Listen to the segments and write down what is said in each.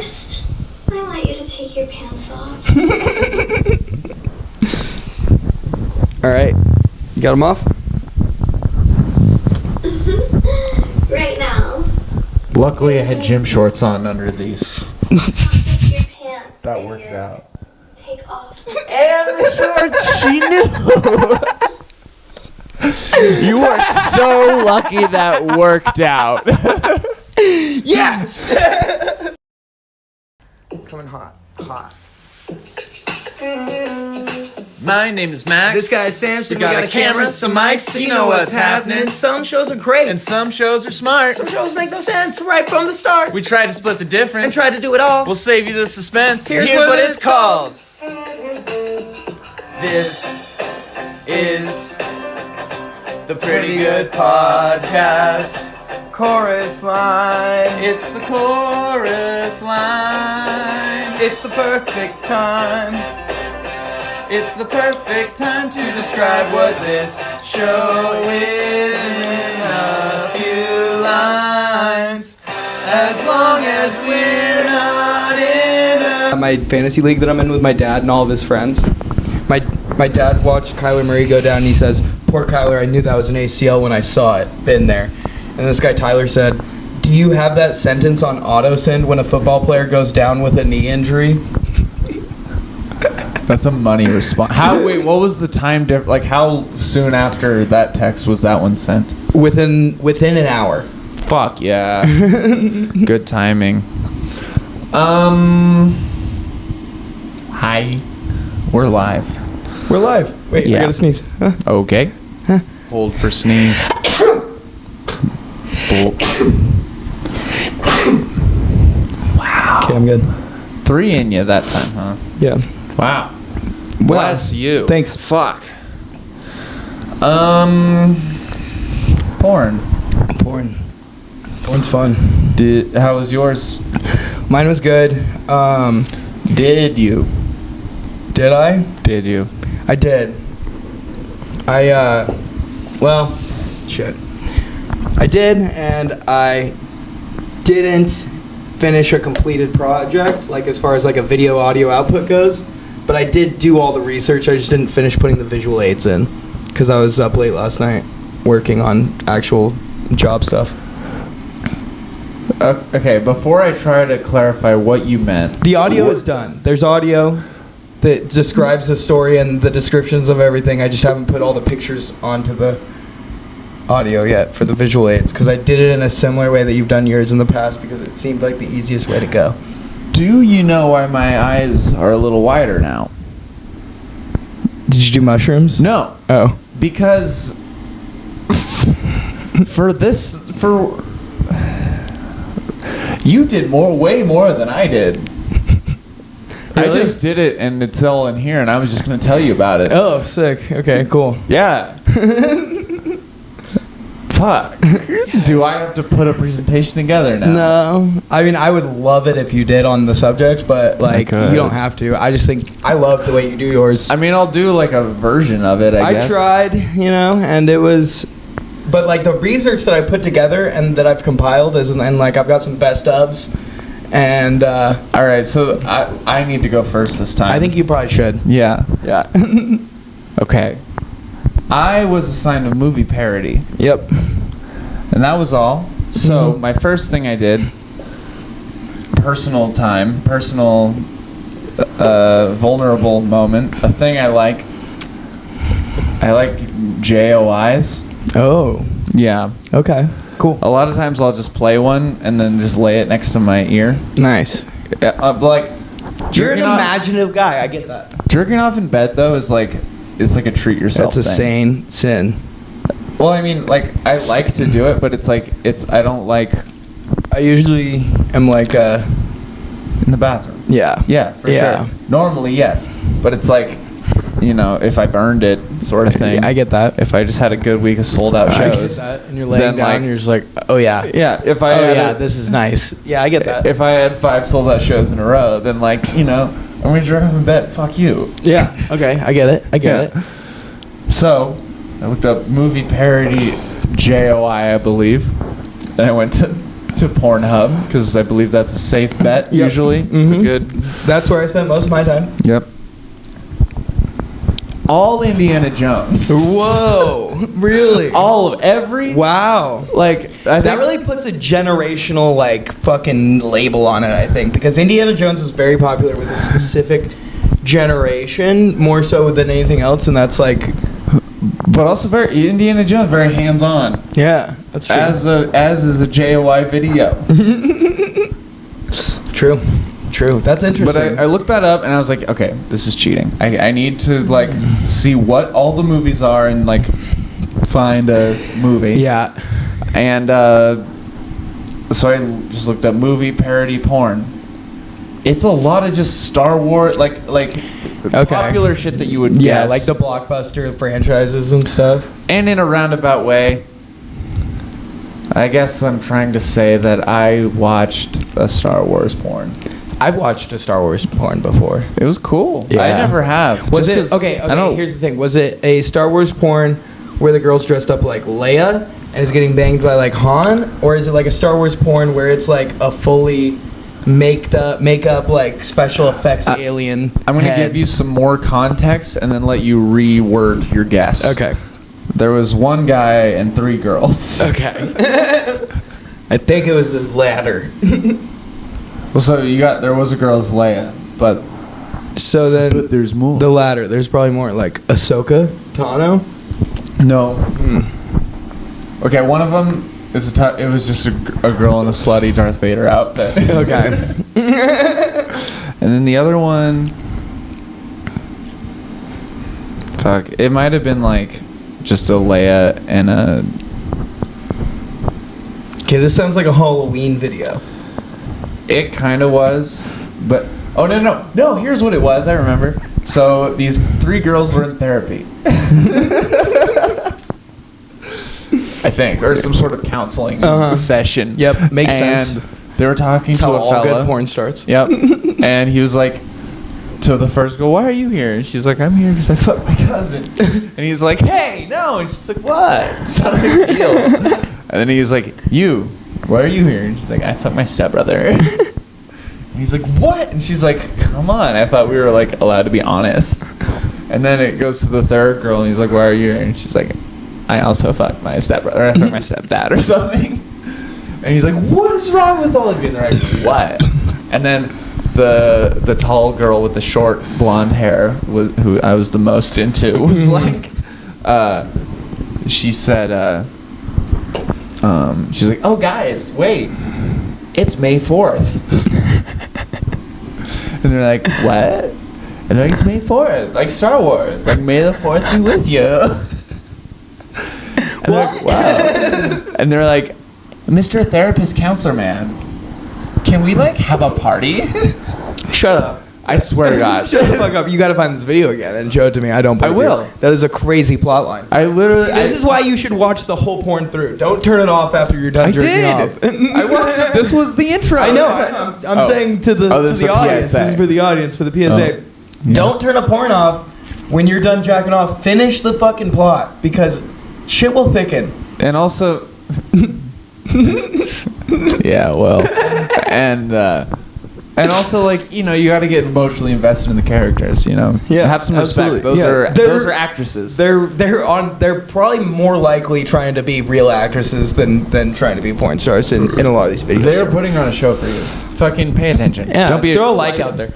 first, I want you to take your pants off. All right. You got them off? Right now. Luckily, I had gym shorts on under these. Take your pants. That worked idiot. out. Take off. And the shorts, she knew. You are so lucky that worked out. Yes! Coming hot. My name is Max. This guy is Samson. We got a camera, some mics, so you know what's happening. Some shows are great, And some shows are smart. some shows make no sense right from the start. We try to split the difference. And try to do it all. We'll save you the suspense. Here's Here's what what it's it's called. This is the Pretty Good Podcast. Chorus line. It's the chorus line. It's the perfect time. It's the perfect time to describe what this show is in a few lines. As long as we're not in a... My fantasy league that I'm in with my dad and all of his friends. My dad watched Kyler Murray go down and he says, "Poor Kyler, I knew that was an ACL when I saw it. Been there." And this guy Tyler said, "Do you have that sentence on auto-send when a football player goes down with a knee injury?" That's a money response. Wait, what was the time difference? Like, how soon after that text was that one sent? Within an hour. Fuck yeah. Good timing. Hi. We're live. We're live. Wait, Yeah. I gotta sneeze. Huh? Okay. Hold for sneeze. Wow. Okay, I'm good. 3 in you that time, huh? Yeah. Wow. Bless you. Thanks. Fuck. Porn. Porn's fun. How was yours? Mine was good. Did you? Did I? Did you? I did. Shit. I did, and I didn't finish a completed project, like as far as like a video audio output goes, but I did do all the research. I just didn't finish putting the visual aids in because I was up late last night working on actual job stuff. Okay, before I try to clarify what you meant. The audio is done. There's audio that describes the story and the descriptions of everything. I just haven't put all the pictures onto the audio yet for the visual aids because I did it in a similar way that you've done yours in the past because it seemed like the easiest way to go. Do you know why my eyes are a little wider now? Did you do mushrooms? No. Oh. Because you did way more than I did. Really? I just did it and it's all in here and I was just going to tell you about it. Oh, sick. Okay, cool. Yeah. Fuck. Yes. Do I have to put a presentation together now? No. I mean, I would love it if you did on the subject, but like you don't have to. I just think I love the way you do yours. I mean, I'll do like a version of it, I guess. I tried, and it was, but like the research that I put together and that I've compiled and like I've got some best ofs, and all right, so I need to go first this time. I think you probably should. Yeah. Yeah. Okay. I was assigned a movie parody. Yep. And that was all. So my first thing I did, personal vulnerable moment, a thing I like JOIs. Oh. Yeah. Okay. Cool. A lot of times I'll just play one and then just lay it next to my ear. Nice. Like, You're an imaginative guy. I get that. Jerking off in bed though is like a treat yourself. That's a thing. sane sin. Well, I mean, like I like to do it, but I don't like. I usually am like In the bathroom. Yeah. Yeah, for Yeah. sure. Normally, yes, but it's like, if I've earned it, sort of thing. Yeah, I get that. If I just had a good week of sold out I get shows, that. And you're laying then, down like- and you're just like, oh yeah. yeah. If I had this is nice. Yeah, I get that. if I had 5 sold out shows in a row, then I'm gonna jerk off in bed. Fuck you. Yeah. Okay, I get it. I get it. So, I looked up movie parody JOI, I believe, and I went to to Pornhub because I believe that's a safe bet. Yep. Usually, it's a good. That's where I spent most of my time. Yep. All Indiana Jones. Whoa, really? All of every. Wow. Like I That think really puts a generational like fucking label on it, I think, because Indiana Jones is very popular with a specific generation more so than anything else, and that's like, but also very Indiana Jones, very hands-on. yeah, that's true. As is a JOI video. True. That's But interesting. I looked that up and I was like, okay, this is cheating. I need to like see what all the movies are and like find a movie. yeah. And so I just looked up movie parody porn. It's a lot of just Star Wars, like popular shit that you would Yeah, guess. like the blockbuster franchises and stuff. And in a roundabout way, I guess I'm trying to say that I watched a Star Wars porn. I've watched a Star Wars porn before. It was cool. Yeah. I never have. Was Just it 'cause okay? I don't. Here's the thing: was it a Star Wars porn where the girl's dressed up like Leia and is getting banged by like Han, or is it like a Star Wars porn where it's like a fully makeup like special effects alien? I'm going to head? give you some more context and then let you reword your guess. Okay. There was one guy and 3 girls. Okay. I think it was the latter. Well, so there was a girl as Leia, but So then, there's more. the latter. There's probably more like Ahsoka Tano. No. Okay, one of them is it was just a girl in a slutty Darth Vader outfit. Okay. And then the other one, fuck, it might have been like just a Leia and a. Okay, this sounds like a Halloween video. It kind of was, but oh no! Here's what it was. I remember. So these 3 girls were in therapy. I think, or some sort of counseling session. Yep, makes sense. And they were talking That's to how a all fella. good porn starts. Yep. And he was like, to the first girl, "Why are you here?" And she's like, "I'm here because I fucked my cousin." And he's like, "Hey, no!" And she's like, "What? It's not a big deal." And then he's like, "You, why are you here?" And she's like, "I fucked my stepbrother." And he's like, "What?" And she's like, "Come on, I thought we were like allowed to be honest." And then it goes to the third girl, and he's like, "Why are you here?" And she's like, "I also fucked my stepbrother. I fucked my stepdad or something." And he's like, "What is wrong with all of you?" And they're like, "What?" And then the tall girl with the short blonde hair who I was the most into was like, she said, she's like, "Oh guys, wait, it's May 4th." And they're like, "What?" And they're like, "It's May 4th, like Star Wars, like May the 4th be with you." And they're like, "Wow." And they're like, "Mr. Therapist Counselor Man, can we like have a party?" Shut up. I swear to God. Shut the fuck up. You gotta find this video again and show it to me. I don't believe will. you. That is a crazy plot line. I literally. This is why you should watch the whole porn through. Don't turn it off after you're done I jerking did. off. I was. This was the intro. I know. I'm saying to the this is a audience. PSA. This is for the audience, for the PSA. Don't turn a porn off when you're done jacking off. Finish the fucking plot because shit will thicken. And also. Yeah. Well. And also, like, you know, you got to get emotionally invested in the characters. You know. Yeah, Have some absolutely. respect. Yeah. Those are actresses. They're probably more likely trying to be real actresses than trying to be porn stars in a lot of these videos. They're putting on a show for you. Fucking pay attention. Yeah, Don't be throw a like out there.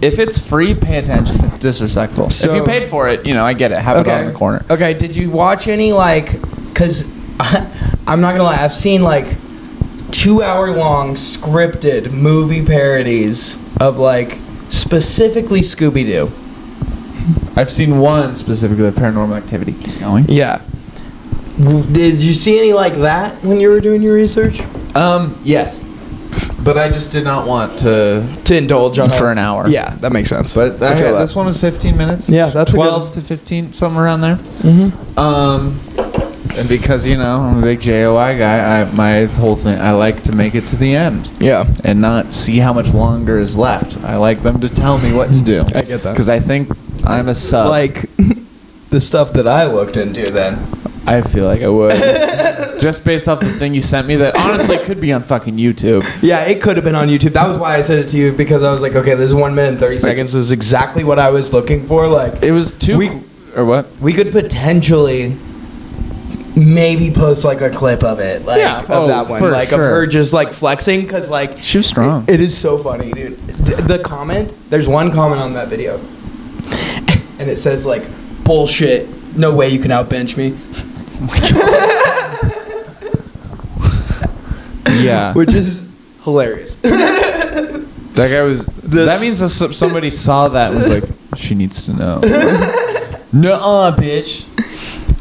If it's free, pay attention. It's disrespectful. So- if you paid for it, you know, I get it. Have it on in the corner. Okay, did you watch any, like, because I'm not going to lie, I've seen, like, 2-hour-long scripted movie parodies of, like, specifically Scooby-Doo. I've seen one specifically, the Paranormal Activity. Keep going. Yeah. Did you see any like that when you were doing your research? Yes. But I just did not want to indulge on for an hour. Yeah, that makes sense. But I feel that. this one was 15 minutes. Yeah, that's a 12 to 15, something around there. Mm-hmm. And because, you know, I'm a big JOI guy, my whole thing, I like to make it to the end. Yeah. And not see how much longer is left. I like them to tell me what to do. I get that. Because I think I'm a sub. Like the stuff that I looked into then. I feel like I would. Just based off the thing you sent me that honestly could be on fucking YouTube. Yeah, it could have been on YouTube. That was why I sent it to you, because I was like, okay, this is 1 minute and 30 seconds. This is exactly what I was looking for. Like, It was or what? we could potentially maybe post like a clip of it, like Yeah. of Oh, that one, for like of sure. her just like flexing, because like She was strong. It is so funny, dude. The comment, there's one comment on that video, and it says like, bullshit. No way you can outbench me. Yeah. Which is hilarious. That guy was. That means that somebody saw that and was like, she needs to know. Nuh-uh, bitch.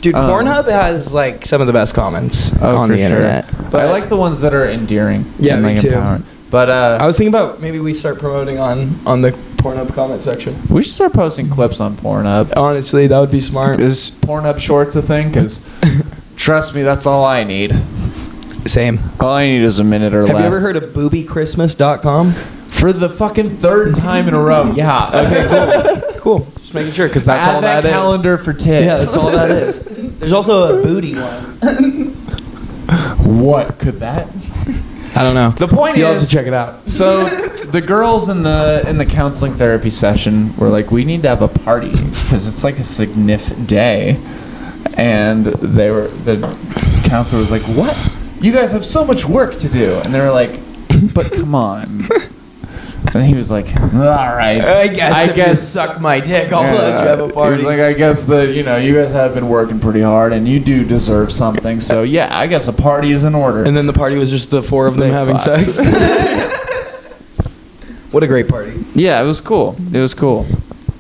Dude, Pornhub has like some of the best comments on the internet. But I like the ones that are endearing. Yeah, and, me like, too. empowering. But I was thinking about maybe we start promoting on the Pornhub comment section. we should start posting clips on Pornhub. Honestly, that would be smart. Is Pornhub Shorts a thing? Because trust me, that's all I need. Same. All I need is a minute or less. Have you ever heard of boobychristmas.com? For the fucking third time in a row. Yeah. Okay, cool. Cool. Just making sure, because that's all that is. calendar for tits. Yeah, that's all that is. There's also a booty one. What could that? I don't know. The point You'll have is, to check it out. so the girls in the counseling therapy session were like, we need to have a party because it's like a significant day, and the counselor was like, what? You guys have so much work to do, and they were like, but come on. And he was like, all right. I guess suck my dick. I'll let you have a party. He was like, I guess that, you guys have been working pretty hard and you do deserve something. So, yeah, I guess a party is in order. And then the party was just the four of them They having fucked. sex. What a great party. Yeah, it was cool. It was cool.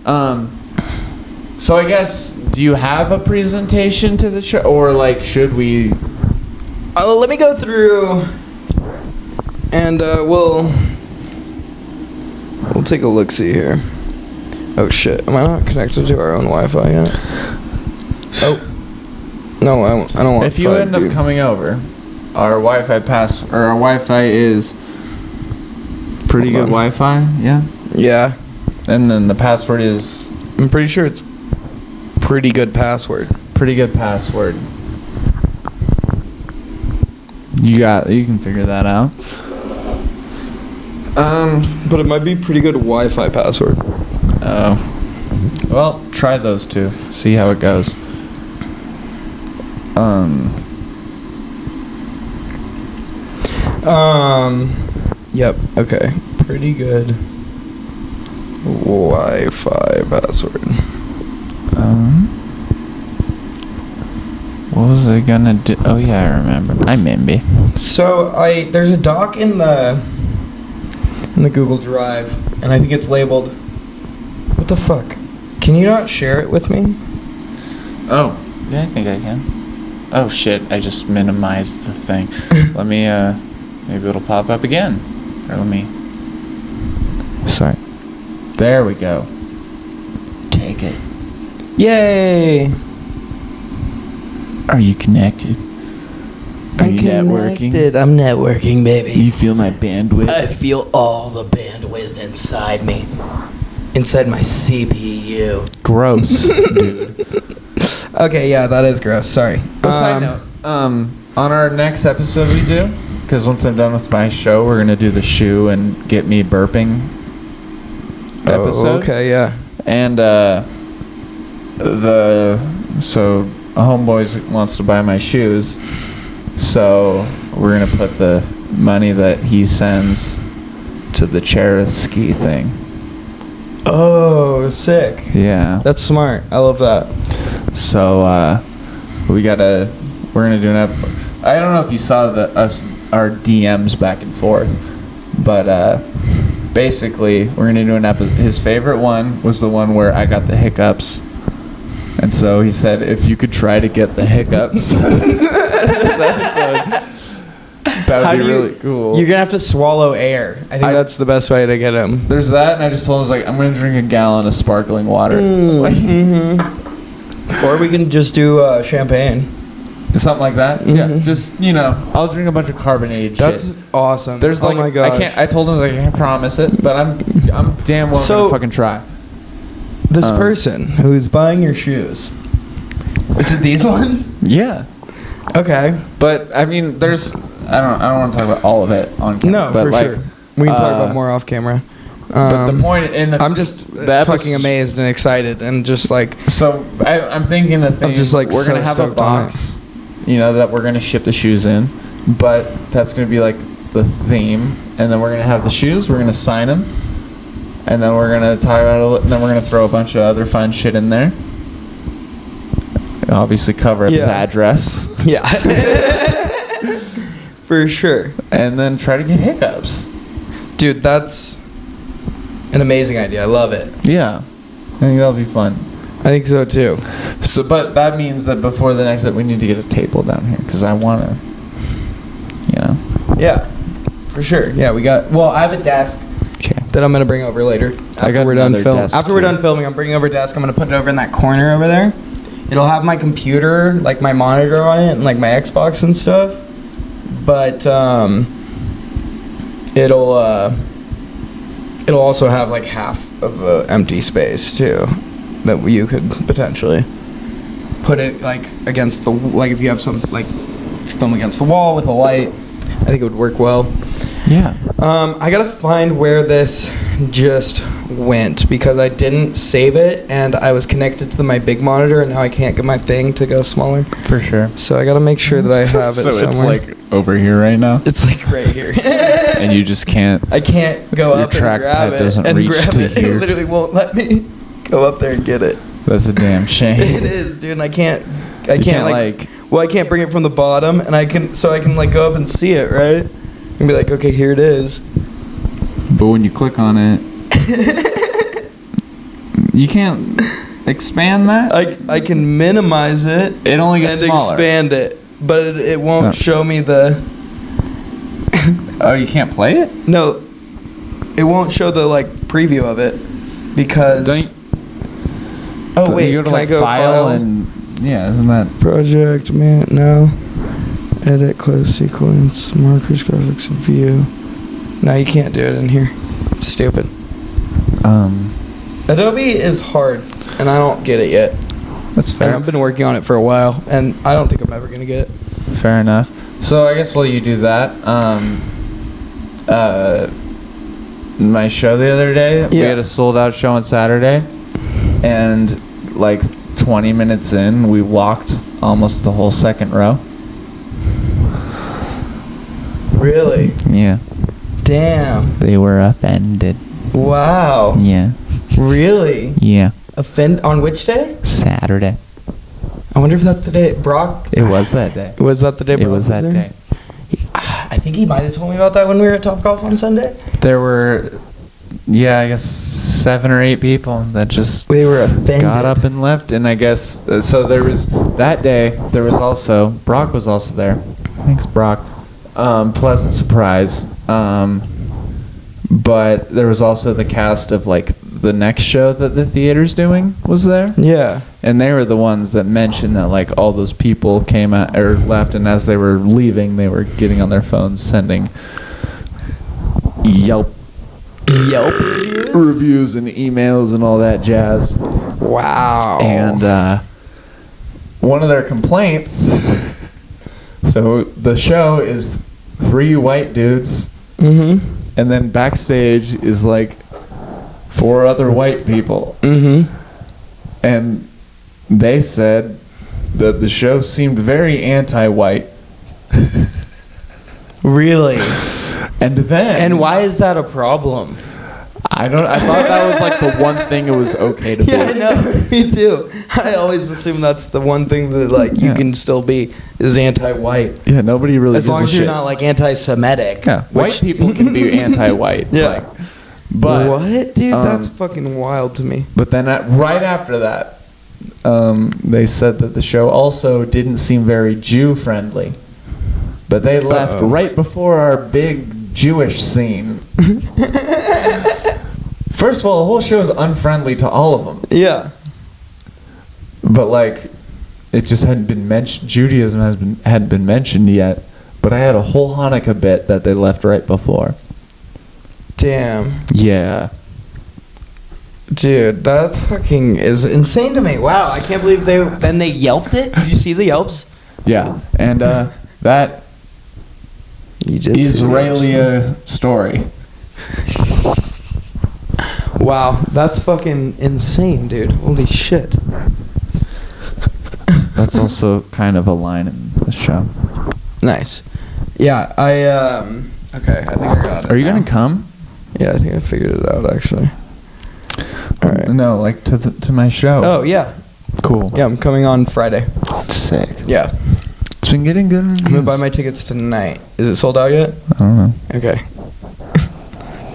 So I guess, do you have a presentation to the show? Or, like, should we... Let me go through, and we'll take a look-see here. Oh shit, am I not connected to our own Wi-Fi yet? Oh, no, I don't want. If you 5G. end up coming over, our Wi-Fi is pretty good Hold on. Wi-Fi, yeah? Yeah, And then the password is I'm pretty sure it's pretty good password. pretty good password. You can figure that out. But it might be pretty good Wi-Fi password. Oh. Well, try those two. See how it goes. Yep. Okay. Pretty good Wi-Fi password. What was I gonna do? Oh yeah, I remember. I remember. So there's a doc in the Google Drive, and I think it's labeled. What the fuck? Can you not share it with me? Oh, yeah, I think I can. Oh shit! I just minimized the thing. Let me. Maybe it'll pop up again. Or let me. Sorry. There we go. Take it. Yay! Are you connected? Are you networking? I'm networking, baby. You feel my bandwidth? I feel all the bandwidth inside me. Inside my CPU. Gross, dude. Okay, yeah, that is gross. Sorry. Side note, on our next episode we do, because once I'm done with my show, we're gonna do the shoe and get me burping episode. Oh, okay, yeah. And so a homeboy wants to buy my shoes, so we're gonna put the money that he sends to the charity thing. Oh, sick. Yeah. That's smart. I love that. So we're gonna do I don't know if you saw our DMs back and forth, but basically we're gonna do an episode. His favorite one was the one where I got the hiccups, and so he said if you could try to get the hiccups, that would be really cool. You're gonna have to swallow air. I think that's the best way to get him. There's that, and I just told him, I was like, I'm gonna drink a gallon of sparkling water. Or we can just do champagne. Something like that. Yeah, just I'll drink a bunch of carbonated That's shit. awesome. There's oh like my gosh. I told him I can't promise it, but I'm damn well gonna fucking try. This person who's buying your shoes. Is it these ones? Yeah. Okay. But I mean, there's I don't want to talk about all of it on camera. No, but for like, sure. We can talk about more off camera. But the point in the I'm just the fucking amazed and excited and just like So I'm thinking the thing just, like, we're so gonna have a stoked on box, you know, that we're gonna ship the shoes in, but that's gonna be like the theme, and then we're gonna have the shoes. We're gonna sign them, and then we're gonna tie out, and then we're gonna throw a bunch of other fun shit in there. Obviously, cover up his Yeah. address, yeah. For sure. and then try to get hiccups. Dude, that's an amazing idea. I love it. Yeah, I think that'll be fun. I think so too. So, but that means that before the next, we need to get a table down here because I wanna, you know. Yeah. For sure. Yeah, I have a desk Okay. that I'm gonna bring over later. I got After we're done another filming. desk, After we're too. done filming, I'm bringing over a desk. I'm gonna put it over in that corner over there. It'll have my computer, like my monitor on it, and like my Xbox and stuff. But it'll also have like half of a empty space too, that you could potentially put it like against the, like if you have some like film against the wall with a light. I think it would work well. Yeah. I gotta find where this just went because I didn't save it and I was connected to my big monitor and now I can't get my thing to go smaller. For sure. So I gotta make sure that I have it So somewhere. it's like over here right now, It's like right here. and you just can't. I can't go Your up and grab trackpad it doesn't and reach grab to it. here. It literally won't let me go up there and get it. That's a damn shame. It is, dude. And I can't You can't, like. Well, I can't bring it from the bottom, and I can like go up and see it, right? And be like, okay, here it is. But when you click on it, you can't expand that. I can minimize it. It only gets and smaller. expand it, but it won't Oh. show me the. Oh, you can't play it? No, it won't show the like preview of it because. Don't Oh wait, you go to can like I go file and yeah, isn't that? project? Man, no. Edit, close sequence, markers, graphics, and view. No, you can't do it in here. It's stupid. Adobe is hard, and I don't get it yet. That's And fair. I've been working on it for a while, and I don't think I'm ever gonna get it. Fair enough. So I guess while you do that, my show the other day, we Yeah. had a sold out show on Saturday, and like 20 minutes in, we walked almost the whole second row. Really? Yeah. Damn. They were offended. Wow. Yeah. Really? Yeah. Offend on which day? Saturday. I wonder if that's the day Brock. It was that day. Was that the day Brock It was that there? day. I think he might have told me about that when we were at Topgolf on Sunday. There were, yeah, I guess 7 or 8 people that just We were offended. got up and left. And I guess, so there was, that day, there was also, Brock was also there. Thanks, Brock. Pleasant surprise. But there was also the cast of like the next show that the theater's doing was there. Yeah. And they were the ones that mentioned that like all those people came out or left, and as they were leaving, they were getting on their phones sending Yelp reviews and emails and all that jazz. Wow. And one of their complaints. So the show is 3 white dudes, Mm-hmm. and then backstage is like 4 other white people. Mm-hmm. And they said that the show seemed very anti-white. Really? And then And why is that a problem? I thought that was like the one thing it was okay to Yeah, I be. know. Me too. I always assume that's the one thing that like you Yeah. can still be is anti-white. Yeah, nobody really As gives long a as you're shit. not like anti-Semitic. Yeah, white people can be anti-white. Yeah. like, but what, dude? That's um, fucking wild to me. But then right after that, they said that the show also didn't seem very Jew-friendly. But they left Uh-oh. right before our big Jewish scene. First of all, the whole show is unfriendly to all of them. Yeah. But like, it just hadn't been mentioned. Judaism hadn't been mentioned yet. But I had a whole Hanukkah bit that they left right before. Damn. Yeah. Dude, that fucking is insane to me. Wow, I can't believe they Yelped it. Did you see the Yelps Yeah, and that Israeli story. Wow, that's fucking insane, dude. Holy shit. That's also kind of a line in the show. Nice. Yeah, okay, I think I got it. Are you now. gonna come? Yeah, I think I figured it out, actually. All right. No, like to my show. Oh, yeah. Cool. Yeah, I'm coming on Friday. Sick. Yeah. It's been getting good reviews. I'm gonna buy my tickets tonight. Is it sold out yet? I don't know. Okay.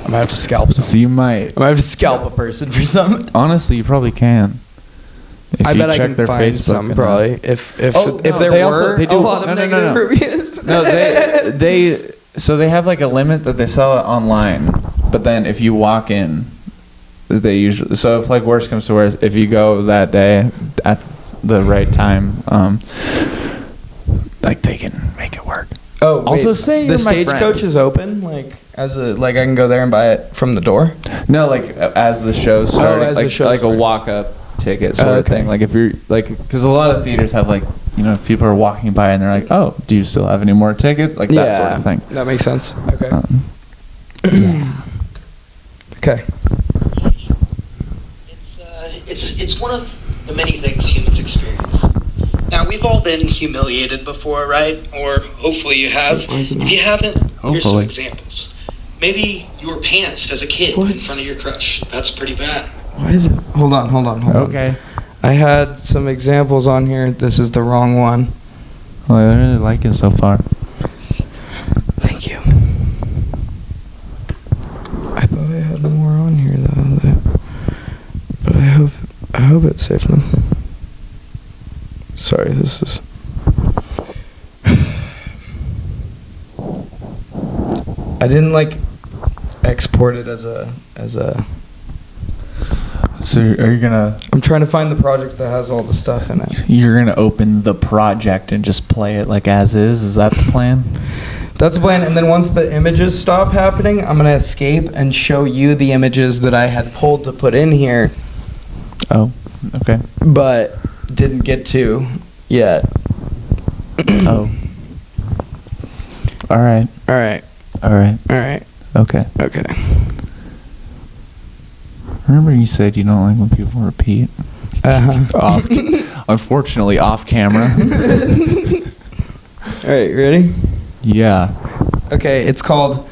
I might have to scalp some. So you might. I might have to scalp a person for some. Honestly, you probably can. If I you bet I check can their find Facebook some enough. probably. If Oh, if no, there they were also- they do- a lot of no, no, negative no. reviews. No, they they have like a limit that they sell it online, but then if you walk in, they usually, so if like worst comes to worst, if you go that day at the right time, like they can make it work. Oh, wait, Also say the you're my stagecoach friend. is open, like I can go there and buy it from the door. No, like as the show's starting, as the like, show's like a starting. walk-up ticket sort of Okay. thing. Like if you're like, because a lot of theaters have like, you know, if people are walking by and they're like, oh, do you still have any more tickets? Like that sort of thing. That makes sense. Okay. Okay. It's one of the many things humans experience. Now, we've all been humiliated before, right? Or hopefully you have. If you haven't, here's some Hopefully. examples. Maybe you were pantsed as a kid What? in front of your crush. That's pretty bad. Why is it? Hold on. Okay. I had some examples on here. This is the wrong one. Well, I really like it so far. Thank you. I thought I had more on here though, but I hope it's safe now. Sorry, this is. I didn't like export it as a. So are you gonna? I'm trying to find the project that has all the stuff in it. You're gonna open the project and just play it like as is? Is that the plan? That's the plan, and then once the images stop happening, I'm gonna escape and show you the images that I had pulled to put in here, Oh, okay. but didn't get to yet. Oh. All right. All right, All right. all right, Okay. okay. Remember you said you don't like when people repeat? Off, unfortunately, off camera. All right, you ready? Yeah. Okay, it's called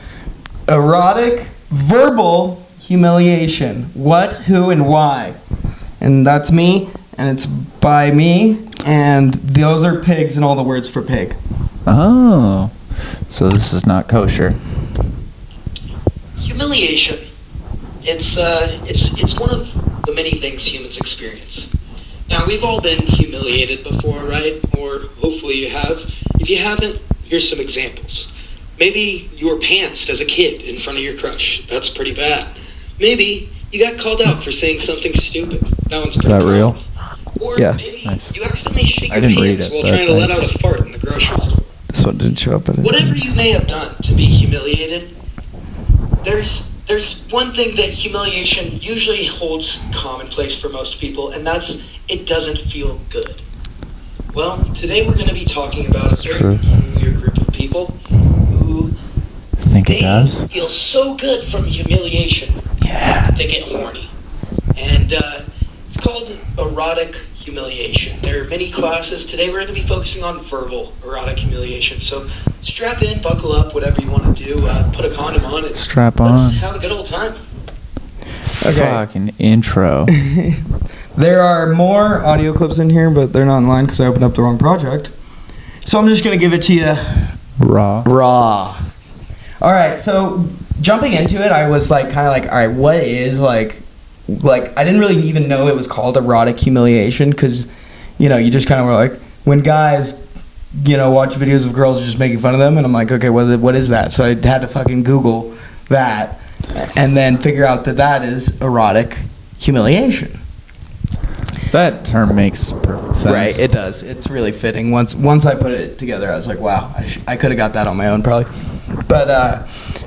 erotic verbal humiliation. What, who, and why. And that's me, and it's by me, and those are pigs and all the words for pig. Oh. So this is not kosher. Humiliation. It's one of the many things humans experience. Now, we've all been humiliated before, right? Or hopefully you have. If you haven't, here's some examples. Maybe you were pantsed as a kid in front of your crush. That's pretty bad. Maybe you got called out for saying something stupid. That one's Is pretty that real? common. Or Yeah. maybe Nice. you accidentally shake I your didn't read pants it, while but trying to let out thanks. a fart in the grocery store. This one didn't show up in it. Whatever you may have done to be humiliated, there's one thing that humiliation usually holds commonplace for most people, and that's it doesn't feel good. Well, today we're going to be talking about That's a very true. peculiar group of people who Think it does? feel so good from humiliation that they get horny. And it's called erotic humiliation. There are many classes. Today we're going to be focusing on verbal erotic humiliation. So strap in, buckle up, whatever you want to do. Put a condom on and Strap let's on. have a good old time. Okay. Fucking intro. There are more audio clips in here, but they're not online because I opened up the wrong project. So I'm just going to give it to you Raw. raw. All right, so jumping into it, I was like, kind of like, all right, what is like I didn't really even know it was called erotic humiliation because, you know, you just kind of were like, when guys, you know, watch videos of girls just making fun of them, and I'm like, okay, what is that? So I had to fucking Google that and then figure out that is erotic humiliation. That term makes perfect sense. Right, it does. It's really fitting. Once I put it together, I was like, wow, I could have got that on my own probably. But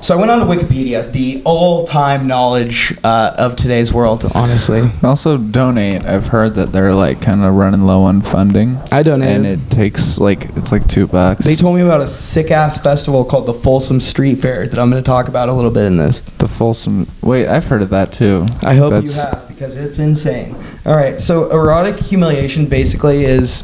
So I went on to Wikipedia, the all-time knowledge of today's world, honestly. Also donate. I've heard that they're like kind of running low on funding. I donated. And it takes like, it's like $2. They told me about a sick-ass festival called the Folsom Street Fair that I'm going to talk about a little bit in this. The Folsom. Wait, I've heard of that too. I hope you have, because it's insane. All right, so erotic humiliation basically is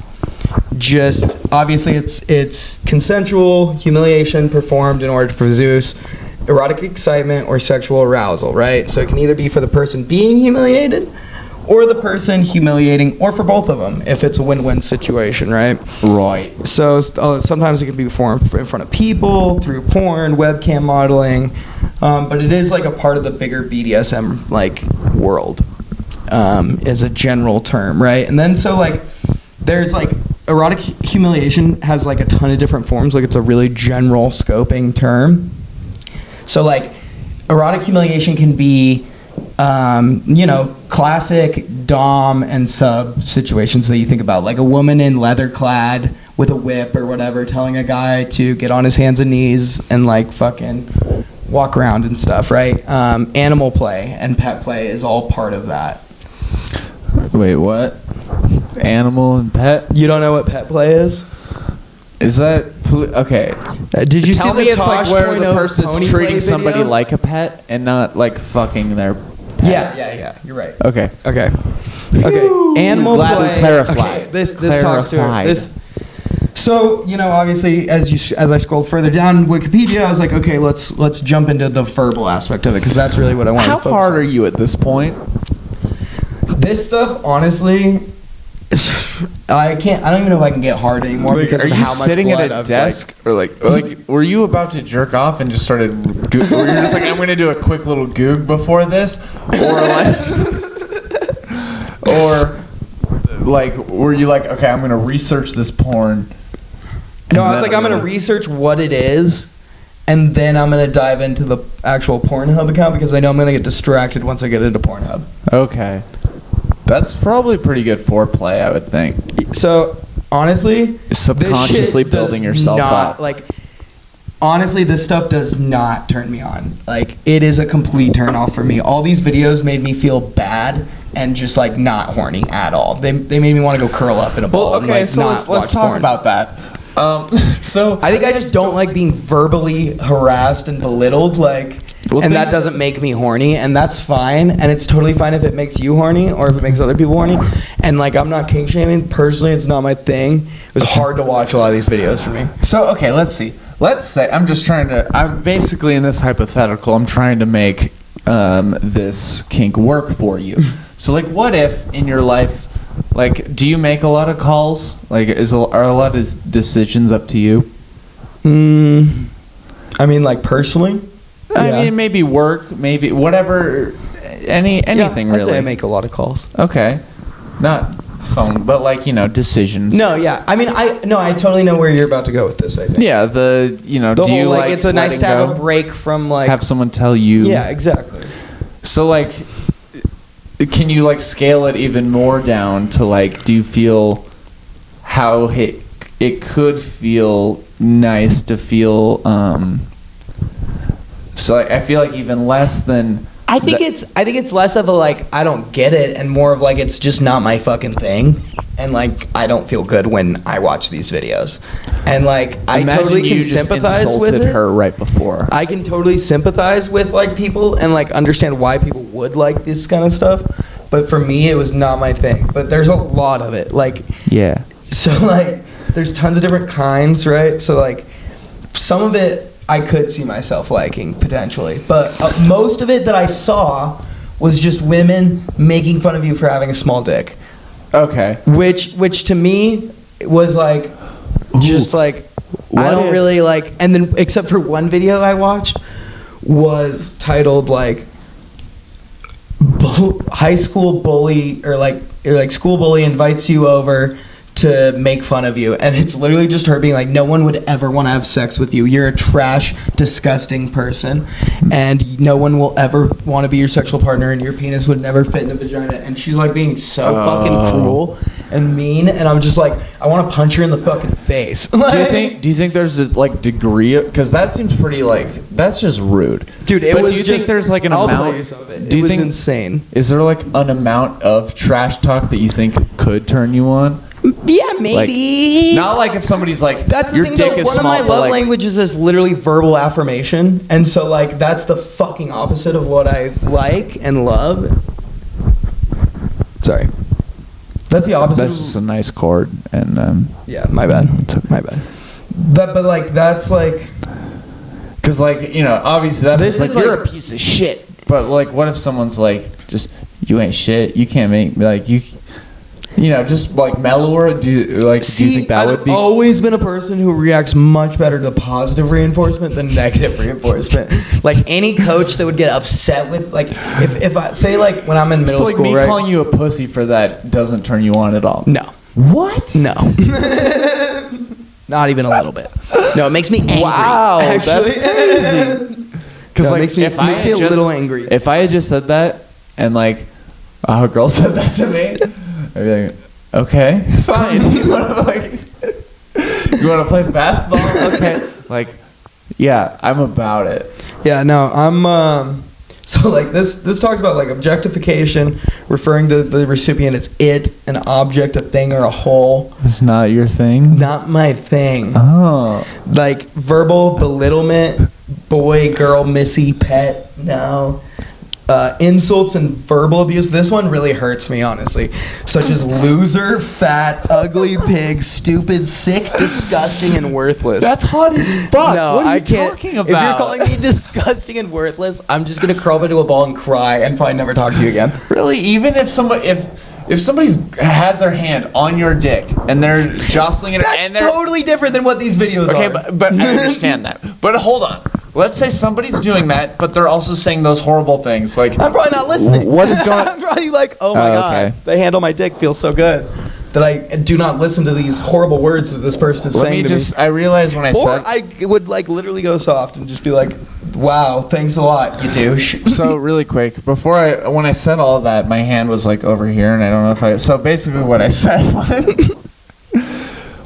just, obviously it's consensual humiliation performed in order to produce erotic excitement or sexual arousal, right? So it can either be for the person being humiliated or the person humiliating, or for both of them if it's a win-win situation, right? Right. So sometimes it can be performed in front of people, through porn, webcam modeling, but it is like a part of the bigger BDSM like world, is a general term, right? And then so like there's like erotic humiliation has like a ton of different forms, like it's a really general scoping term. So like erotic humiliation can be classic dom and sub situations that you think about, like a woman in leather clad with a whip or whatever telling a guy to get on his hands and knees and like fucking walk around and stuff, right? Animal play and pet play is all part of that. Wait, what? Animal and pet? You don't know what pet play is? Is that okay? Did you Tell see me the it's like where the Tosh.0 person's pony treating play somebody video? like a pet and not like fucking their pet? Yeah. You're right. Okay. Okay. Animal Glad we play. clarified. Okay, this talks to it. Clarified. So obviously, as I scrolled further down Wikipedia, I was like, okay, let's jump into the verbal aspect of it because that's really what I want to How focus hard on. are you at this point? This stuff, honestly, I don't even know if I can get hard anymore because are of you how much sitting blood at a I've, desk or like were you about to jerk off and just started or you're just like I'm gonna do a quick little goog before this or like were you like okay I'm gonna research this porn? No, I was like I'm gonna research what it is. And then I'm going to dive into the actual Pornhub account because I know I'm going to get distracted once I get into Pornhub. Okay. That's probably pretty good foreplay, I would think. So, honestly, Subconsciously this shit building does yourself not, up. Like, honestly, this stuff does not turn me on. Like, it is a complete turn off for me. All these videos made me feel bad and just, like, not horny at all. They made me want to go curl up in a ball and, like, so not let's watch talk porn. about that. So I think I just don't like being verbally harassed and belittled, like, and that doesn't make me horny, and that's fine, and it's totally fine if it makes you horny or if it makes other people horny, and like I'm not kink shaming. Personally, it's not my thing. It was hard to watch a lot of these videos for me. So okay, let's see. Let's say I'm basically in this hypothetical. I'm trying to make this kink work for you. So like, what if in your life? Like, do you make a lot of calls? Like, are a lot of decisions up to you? I mean, like personally. I mean, maybe work, maybe whatever, anything really. I'd say I make a lot of calls. Okay, not phone, but like decisions. No, yeah. I mean, I totally know where you're about to go with this. I think. Yeah, The do whole, you like it's a nice to have a break from like have someone tell you? Yeah, exactly. So like, can you like scale it even more down to like, do you feel how it could feel nice to feel so like, I feel like even less than I think it's less of a like I don't get it and more of like it's just not my fucking thing and like I don't feel good when I watch these videos and like I totally can sympathize with it. Her right before. I can totally sympathize with like people and like understand why people would like this kind of stuff, but for me it was not my thing. But there's a lot of it, like Yeah. So like there's tons of different kinds, right? So like some of it I could see myself liking potentially, but most of it that I saw was just women making fun of you for having a small dick. Okay. Which to me was like just like I don't really like, and then except for one video I watched was titled like high school bully or like school bully invites you over to make fun of you, and it's literally just her being like, no one would ever want to have sex with you, you're a trash disgusting person and no one will ever want to be your sexual partner and your penis would never fit in a vagina, and she's like being so fucking cruel and mean, and I'm just like, I want to punch her in the fucking face. Do you think there's a like degree? Because that seems pretty like that's just rude, dude? It but was do you just, think there's like an I'll amount? play you some of it. Do you It was think insane? Is there like an amount of trash talk that you think could turn you on? Yeah, maybe. Not like if somebody's like, That's the your thing, dick though. is One small, of my but love like, languages is literally verbal affirmation, and so like that's the fucking opposite of what I like and love. Sorry, that's the opposite. that's just a nice chord, and Yeah, my bad. My bad. But like that's like, because like obviously that This is like is you're like- a piece of shit. But like, what if someone's like, just you ain't shit. You can't make like you. Just like mellower. Do you think that I've would be? always been a person who reacts much better to positive reinforcement than negative reinforcement. Like any coach that would get upset with, like, if I say like when I'm in middle So like school, me right? calling you a pussy for that doesn't turn you on at all. No. What? No. Not even a little bit. No, it makes me angry. Wow, actually. that's crazy. Because No, it like makes me- if it I makes had me a just- little angry. If I had just said that and like a girl said that to me, I'd be like, okay, fine. You want to play basketball? Okay. Like, yeah, I'm about it. Yeah, no, I'm so like this talks about like objectification, referring to the recipient as it, an object, a thing, or a whole. It's not your thing. Not my thing. Oh. Like verbal belittlement, boy, girl, missy, pet, no. Insults and verbal abuse. This one really hurts me, honestly. Such as loser, fat, ugly, pig, stupid, sick, disgusting, and worthless. That's hot as fuck. No, what are I you can't. talking about? If you're calling me disgusting and worthless, I'm just gonna curl up into a ball and cry and probably never talk to you again. Really, even if somebody if somebody has their hand on your dick and they're jostling it, That's and they're totally different than what these videos okay, are. but I understand that. But hold on. Let's say somebody's doing that, but they're also saying those horrible things. Like, I'm probably not listening. What is going? I'm probably like, oh my god, okay. the hand on my dick feels so good that I do not listen to these horrible words that this person is Let saying me to just. me. I realized when I Or said. I would like literally go soft and just be like, wow, thanks a lot, you douche. So really quick, when I said all of that, my hand was like over here, and I don't know if I. So basically, what I said was,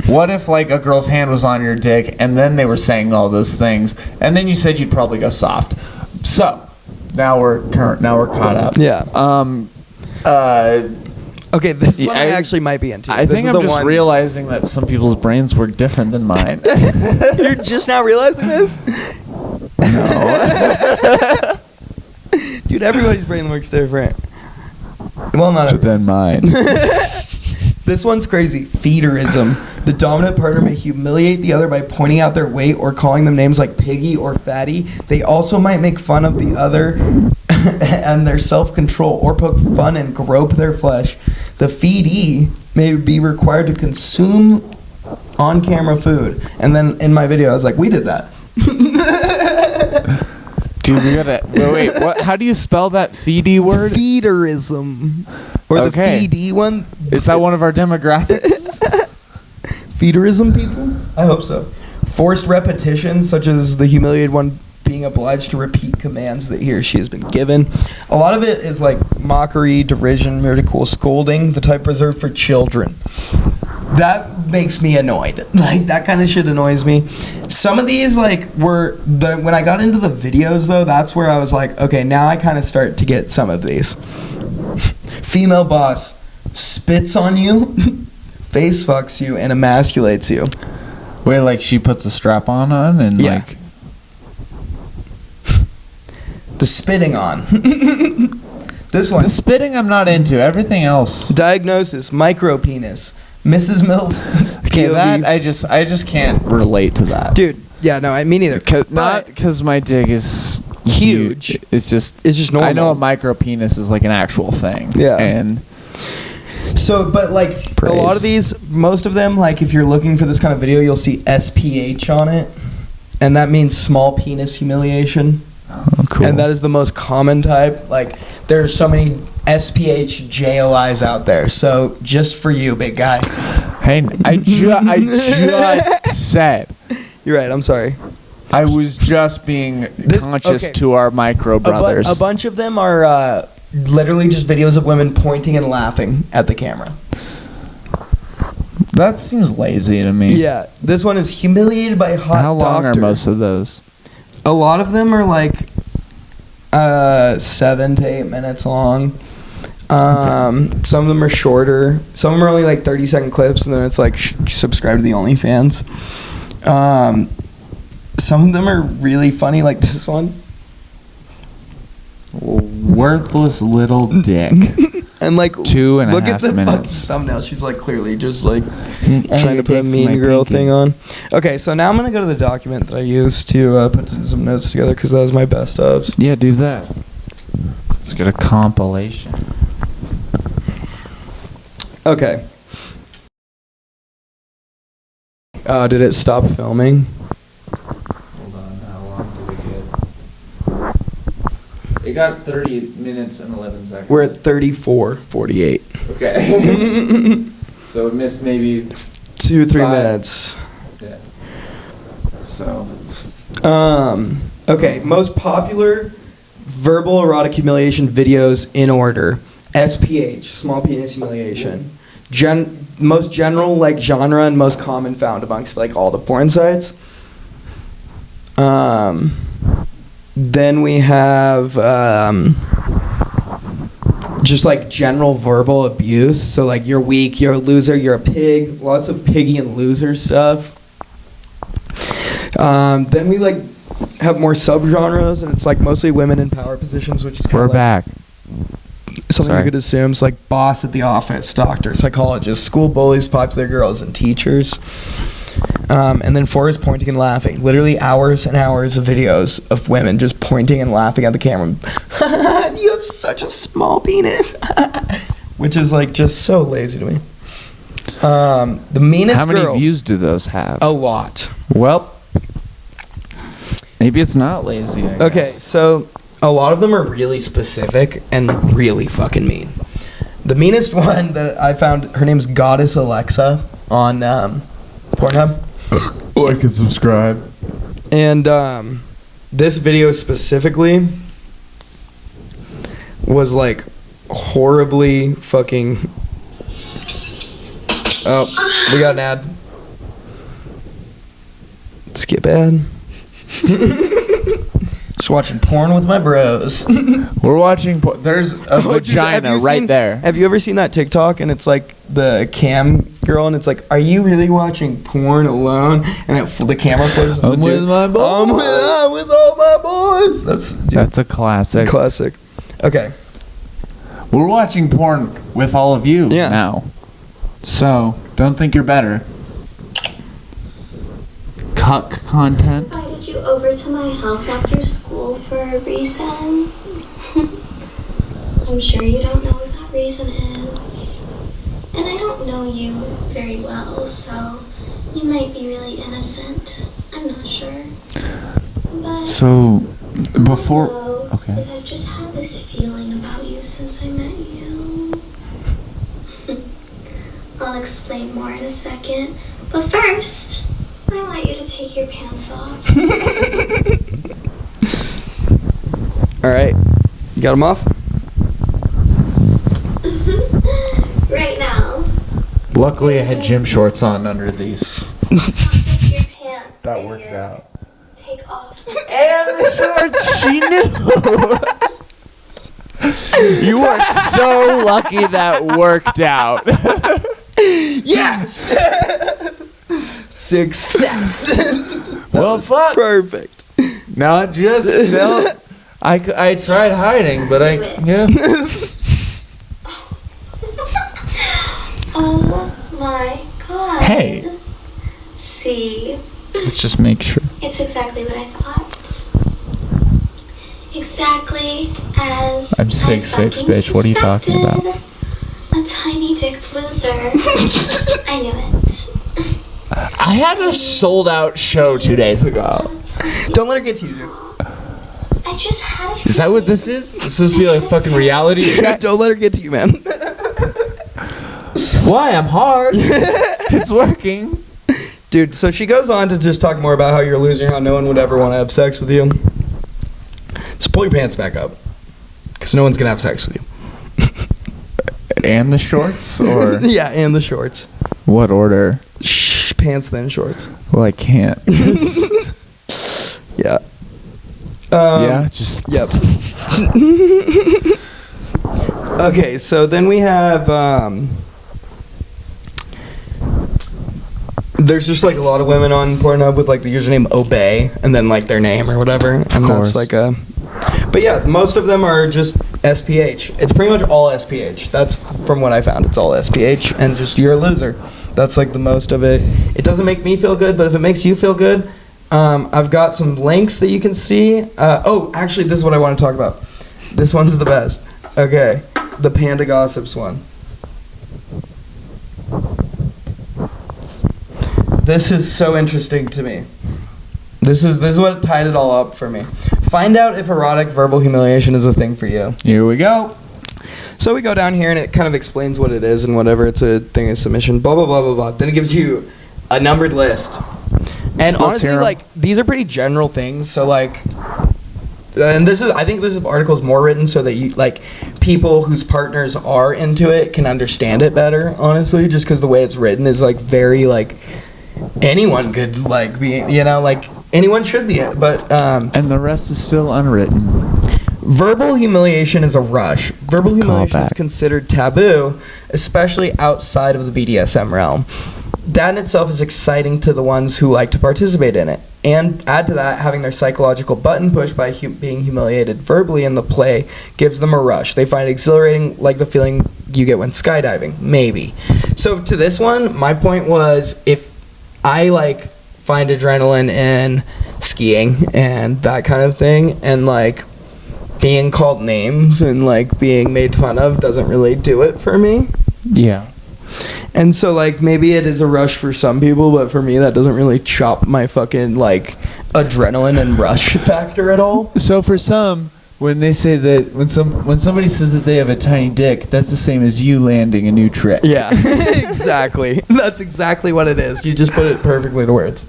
what if like a girl's hand was on your dick, and then they were saying all those things, and then you said you'd probably go soft. So now we're caught up. Yeah. Okay, this Yeah, one I actually might be into. I This think is I'm the just one- realizing that some people's brains work different than mine. You're just now realizing this? No. Dude, everybody's brain works different. Well, not than mine. This one's crazy. Feederism. The dominant partner may humiliate the other by pointing out their weight or calling them names like piggy or fatty. They also might make fun of the other and their self-control or poke fun and grope their flesh. The feedee may be required to consume on-camera food. And then in my video, I was like, we did that. Dude, we gotta wait. What? How do you spell that feedy word? Feederism. Or Okay. the feedee one. Is that one of our demographics? Feederism people? I hope so. Forced repetition, such as the humiliated one being obliged to repeat commands that he or she has been given. A lot of it is like mockery, derision, ridicule, scolding, the type reserved for children. That makes me annoyed. Like, that kind of shit annoys me. Some of these, like, when I got into the videos, though, that's where I was like, okay, now I kind of start to get some of these. Female boss spits on you, face fucks you, and emasculates you. Wait, like she puts a strap on and Yeah. like. The spitting on. This one. The spitting I'm not into. Everything else. Diagnosis: micropenis. Mrs. Milf. Okay, POV. that I just can't relate to that. Dude, yeah, no, me neither. Not because my dick is Huge. It's just normal. I know a micro penis is like an actual thing. Yeah. And So, but like a lot Praise. of these, most of them, like if you're looking for this kind of video, you'll see SPH on it, and that means small penis humiliation. oh, cool. And that is the most common type. Like, there's so many SPH JOIs out there. So, just for you, big guy. Hey, I just said You're right. I'm sorry. I was just being conscious okay. to our micro brothers. A bunch of them are literally just videos of women pointing and laughing at the camera. That seems lazy to me. Yeah, this one is humiliated by hot How long doctor. are most of those? A lot of them are like 7 to 8 minutes long. Some of them are shorter. Some of them are only like 30-second clips, and then it's like subscribe to the OnlyFans. Some of them are really funny, like this one. Worthless little dick. And like 2.5 look at the minutes. fucking thumbnail. She's like clearly just like trying to put a mean girl thing on. Okay, so now I'm gonna go to the document that I used to put some notes together because that was my best ofs. Yeah, do that. Let's get a compilation. Okay. Did it stop filming? Hold on, how long did it get? It got 30 minutes and 11 seconds. We're at 34:48. Okay. So it missed maybe 2-3 5. minutes. Yeah. So. Okay, most popular verbal erotic humiliation videos in order. SPH, small penis humiliation. Most general like genre and most common found amongst like all the porn sites. Then we have just like general verbal abuse. So like you're weak, you're a loser, you're a pig. Lots of piggy and loser stuff. Then we like have more subgenres, and it's like mostly women in power positions, which is kind We're of like back. something Sorry. you could assume. It's like boss at the office, doctor, psychologist, school bullies, popular girls, and teachers. And then 4 is pointing and laughing. Literally hours and hours of videos of women just pointing and laughing at the camera. You have such a small penis. Which is like just so lazy to me. The meanest How many girl. views do those have? A lot. Well, maybe it's not lazy, I Okay, guess. so a lot of them are really specific and really fucking mean. The meanest one that I found, her name's Goddess Alexa on Pornhub. Like and subscribe. And this video specifically was like horribly fucking. Oh, we got an ad. Skip ad. Just watching porn with my bros. We're watching. There's a vagina Have you right seen- there. Have you ever seen that TikTok and it's like the cam girl and it's like, are you really watching porn alone? And the camera flips. I'm with my boys. I'm with all my boys. That's a classic. Classic. Okay. We're watching porn with all of you Yeah. now. So don't think you're better. Cuck content. I invited you over to my house after school for a reason. I'm sure you don't know what that reason is. And I don't know you very well, so you might be really innocent. I'm not sure. But So before. all I know Okay. is I've just had this feeling about you since I met you. I'll explain more in a second. But first, I want you to take your pants off. All right. You got them off? Right now. Luckily, I had gym shorts on under these. Take your pants. That worked idiot. out. Take off. And the shorts, she knew. You are so lucky that worked out. Yes! Success! Well, fuck. Perfect. Not just no. I tried hiding, but I Do it. yeah. Oh my god. Hey. See, Let's just make sure. it's exactly what I thought. Exactly as I'm I 6'6", fucking bitch. What are you talking about? suspected. A tiny dick loser. I knew it. I had a sold out show 2 days ago. Don't let her get to you, dude. I just had a Is that what this is? This is be like fucking reality check? Don't let her get to you, man. Why? I'm hard. It's working. Dude, so she goes on to just talk more about how you're a loser, how no one would ever want to have sex with you. Just pull your pants back up. Because no one's going to have sex with you. And the shorts, or Yeah, and the shorts. What order? Shh, pants, then shorts. Well, I can't. Yeah. Yeah, just Yep. Okay, so then we have there's just like a lot of women on Pornhub with like the username Obey and then like their name or whatever, and course. that's like a. But yeah, most of them are just SPH. It's pretty much all SPH. That's from what I found. It's all SPH, and just you're a loser. That's like the most of it. It doesn't make me feel good, but if it makes you feel good, I've got some links that you can see. Oh, actually, this is what I want to talk about. This one's the best. Okay, the Panda Gossips one. This is so interesting to me. This is what tied it all up for me. Find out if erotic verbal humiliation is a thing for you. here we go. So we go down here and it kind of explains what it is and whatever. It's a thing of submission, blah, blah, blah, blah, blah. Then it gives you a numbered list. And Let's honestly, hear 'em. like, these are pretty general things. So, like, and I think this article is more written so that you, like, people whose partners are into it can understand it better, honestly, just because the way it's written is, like, very, like, anyone could, like, be, you know, like, anyone should be it. But, And the rest is still unwritten. verbal humiliation is a rush. Verbal humiliation is back. considered taboo, especially outside of the BDSM realm. That in itself is exciting to the ones who like to participate in it. And add to that, having their psychological button pushed by being humiliated verbally in the play gives them a rush. They find it exhilarating, like the feeling you get when skydiving. Maybe. So to this one, my point was, if I like find adrenaline in skiing and that kind of thing, and like being called names and like being made fun of doesn't really do it for me. Yeah. And so like maybe it is a rush for some people, but for me that doesn't really chop my fucking like adrenaline and rush factor at all. So for some, when they say that when somebody says that they have a tiny dick, that's the same as you landing a new trick. Yeah. Exactly. That's exactly what it is. You just put it perfectly to words.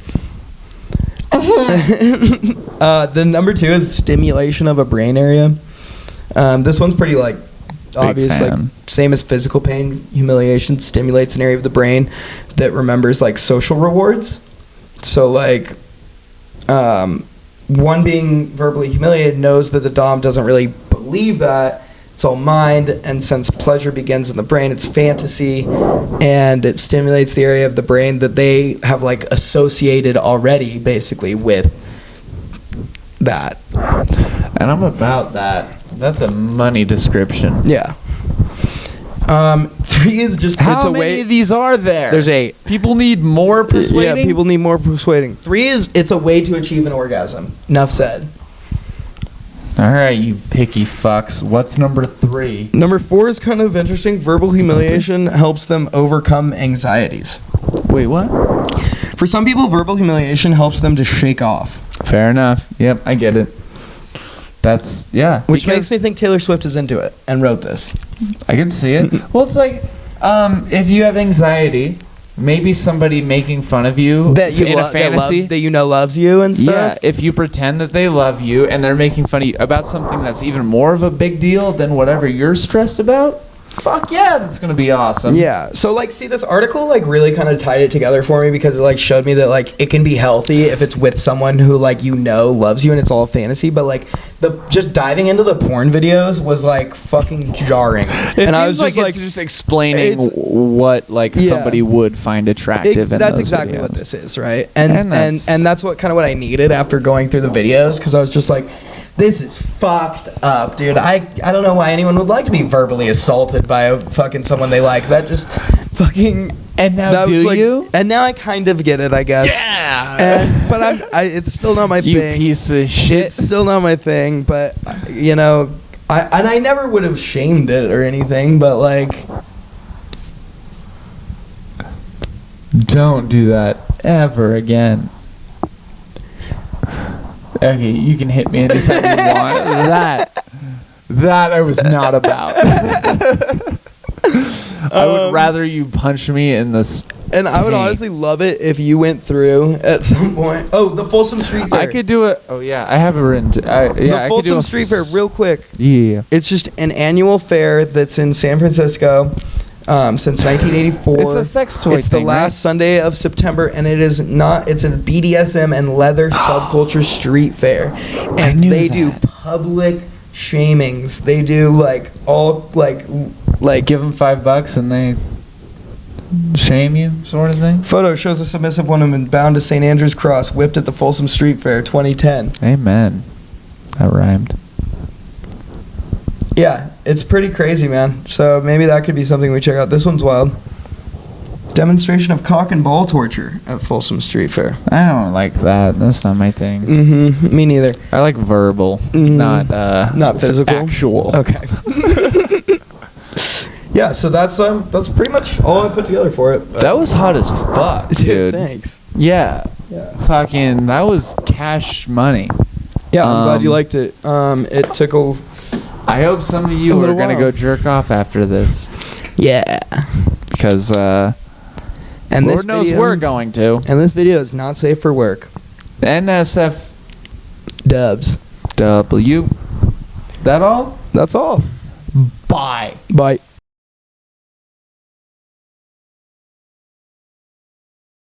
The number 2 is stimulation of a brain area. This one's pretty like obvious, like fan. same as physical pain. Humiliation stimulates an area of the brain that remembers like social rewards. So like one being verbally humiliated knows that the dom doesn't really believe that. It's all mind, and since pleasure begins in the brain, it's fantasy, and it stimulates the area of the brain that they have like associated already basically with that. And I'm about that. That's a money description. Yeah. 3 is just How it's a many way. of these are there? There's 8. People need more persuading. Yeah, people need more persuading. 3 is it's a way to achieve an orgasm. Enough said. All right, you picky fucks. What's number 3? Number 4 is kind of interesting. Verbal humiliation helps them overcome anxieties. Wait, what? For some people, verbal humiliation helps them to shake off. Fair enough. Yep, I get it. That's, yeah. Which because makes me think Taylor Swift is into it and wrote this. I can see it. Well, it's like, if you have anxiety, maybe somebody making fun of you That you in a fantasy. that you know loves you and stuff. Yeah, if you pretend that they love you and they're making fun of you about something that's even more of a big deal than whatever you're stressed about, fuck yeah, that's gonna be awesome. Yeah. So like, see, this article like really kind of tied it together for me because it like showed me that like it can be healthy if it's with someone who like you know loves you and it's all fantasy, but like the just diving into the porn videos was like fucking jarring. And I was just like, it's just explaining what like Yeah. somebody would find attractive. In That's those exactly videos. what this is, right? And that's- and that's what kind of what I needed after going through the videos because I was just like, this is fucked up, dude. I don't know why anyone would like to be verbally assaulted by a fucking someone they like. That just fucking. And now that do was, like, you? And now I kind of get it, I guess. Yeah. But it's still not my You thing. piece of shit. It's still not my thing. But you know, I never would have shamed it or anything. But like, Don't do that ever again. Okay, you can hit me anytime you want. That I was not about. I would rather you punch me in this. and I would honestly love it if you went through at some point. Oh, the Folsom Street Fair. I could do it. Oh yeah, I have it written. The Folsom Street Fair, real quick. Yeah. It's just an annual fair that's in San Francisco. since 1984. It's a sex toy It's the thing, last Sunday of September, and it is not. It's a BDSM and leather subculture street fair, and knew they do that. public shamings. They do like all like Give them $5 and they shame you, sort of thing. Photo shows a submissive woman bound to St. Andrew's Cross, whipped at the Folsom Street Fair, 2010. Amen. That rhymed. Yeah, it's pretty crazy, man. So maybe that could be something we check out. This one's wild. Demonstration of cock and ball torture at Folsom Street Fair. I don't like that. That's not my thing. Mm-hmm. Me neither. I like verbal, Not physical. Actual. Okay. Yeah, so that's pretty much all I put together for it. That was hot as fuck, dude. Thanks. Yeah. Yeah. Fucking, that was cash money. Yeah, I'm glad you liked it. It took a I hope some of you A are little gonna while. go jerk off after this, yeah. because And Lord knows we're going to. And this video is not safe for work. NSFW. Dubs. That all? That's all. Bye. Bye.